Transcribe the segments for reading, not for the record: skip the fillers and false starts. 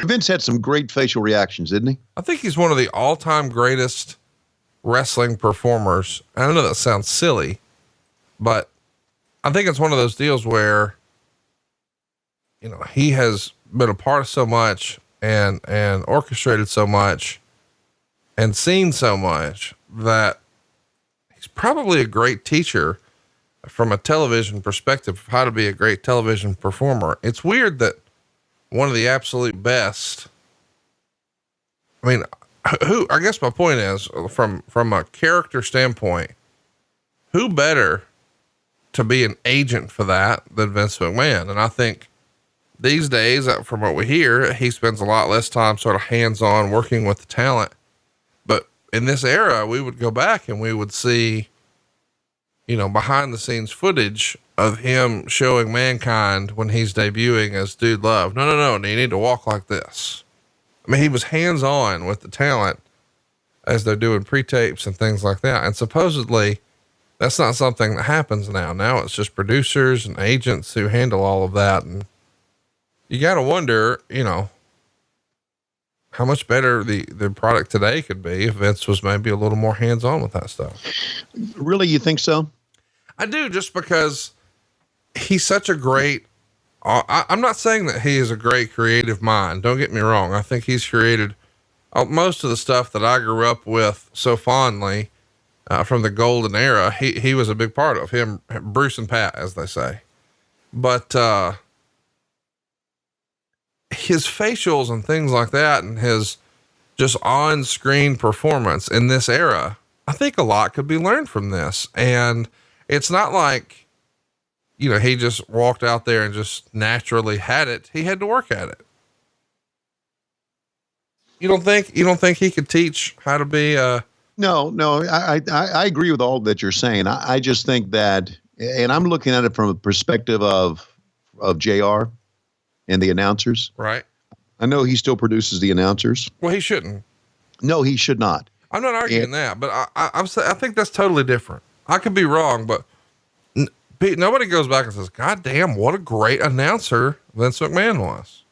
Vince had some great facial reactions, didn't he? I think he's one of the all-time greatest wrestling performers. I know that sounds silly, but I think it's one of those deals where, you know, he has been a part of so much and orchestrated so much and seen so much that he's probably a great teacher from a television perspective of how to be a great television performer. It's weird that one of the absolute best, I mean, I guess my point is from a character standpoint, who better to be an agent for that than Vince McMahon? And I think these days, from what we hear, he spends a lot less time sort of hands-on working with the talent. But in this era, we would go back and we would see, you know, behind the scenes footage of him showing Mankind when he's debuting as Dude Love. No, you need to walk like this. I mean, he was hands-on with the talent as they're doing pre-tapes and things like that. And supposedly that's not something that happens now. Now it's just producers and agents who handle all of that. And you got to wonder, you know, how much better the product today could be if Vince was maybe a little more hands-on with that stuff. Really? You think so? I do, just because he's such a great, I'm not saying that he is a great creative mind. Don't get me wrong. I think he's created most of the stuff that I grew up with so fondly, from the golden era. He was a big part of him, Bruce and Pat, as they say, but, his facials and things like that, and his just on-screen performance in this era, I think a lot could be learned from this. And it's not like, you know, he just walked out there and just naturally had it. He had to work at it. You don't think he could teach how to be No, I agree with all that you're saying. I just think that, and I'm looking at it from a perspective of JR and the announcers. Right. I know he still produces the announcers. Well, he shouldn't. No, he should not. I'm not arguing that, but I think that's totally different. I could be wrong, but nobody goes back and says, God damn, what a great announcer Vince McMahon was.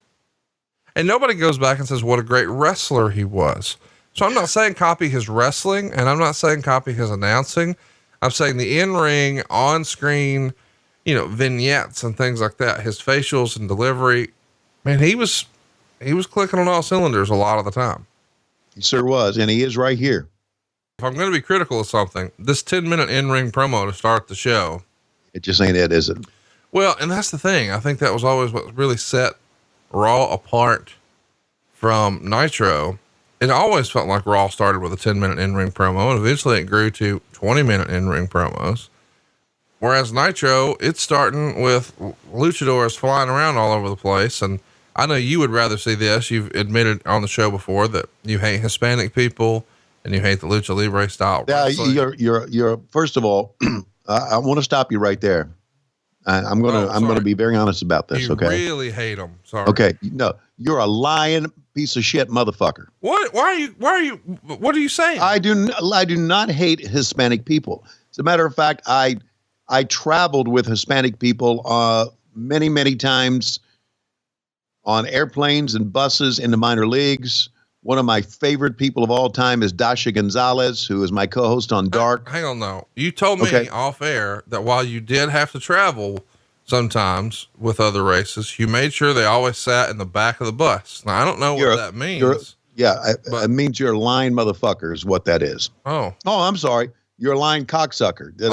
And nobody goes back and says, what a great wrestler he was. So I'm not saying copy his wrestling, and I'm not saying copy his announcing. I'm saying the in-ring, on-screen, you know, vignettes and things like that, his facials and delivery, man, he was clicking on all cylinders a lot of the time. He sure was. And he is right here. If I'm going to be critical of something, this 10-minute in-ring promo to start the show, it just ain't it, is it? Well, and that's the thing. I think that was always what really set Raw apart from Nitro. It always felt like Raw started with a 10-minute in-ring promo, and eventually it grew to 20-minute in-ring promos. Whereas Nitro, it's starting with luchadors flying around all over the place. And I know you would rather see this. You've admitted on the show before that you hate Hispanic people and you hate the lucha libre style. Yeah, you're first of all, I want to stop you right there. I'm going to be very honest about this. You okay. Really hate them. Sorry. Okay. No, you're a lying piece of shit motherfucker. What? Why are you, what are you saying? I do not hate Hispanic people. As a matter of fact, I traveled with Hispanic people many, many times on airplanes and buses in the minor leagues. One of my favorite people of all time is Dasha Gonzalez, who is my co-host on Dark. Hang on, no. You told me off air that while you did have to travel sometimes with other races, you made sure they always sat in the back of the bus. Now, I don't know what that means. It means you're a lying motherfucker is what that is. Oh, I'm sorry. You're a lying cocksucker. Did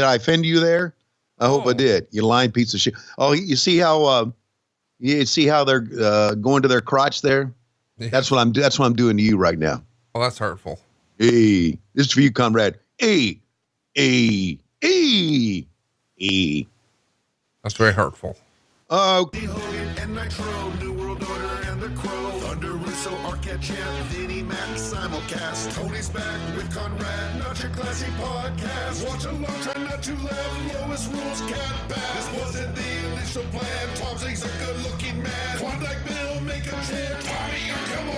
I offend you there? I hope I did. You lying piece of shit. Oh, you see how they're going to their crotch there? Yeah. That's what I'm doing to you right now. Well, that's hurtful. Hey, this is for you, comrade. Hey. That's very hurtful. And Nitro, New World Order and the Crow, Thunder Russo, Arquette Champ, Vinnie Mac, simulcast. Tony's back with Conrad, not your classy podcast. Watch along, try not to laugh. Lowest rules can't pass. This wasn't the initial plan. Tom Zigg's a good-looking man. Klondike Bill, make a chant. Tommy, come on.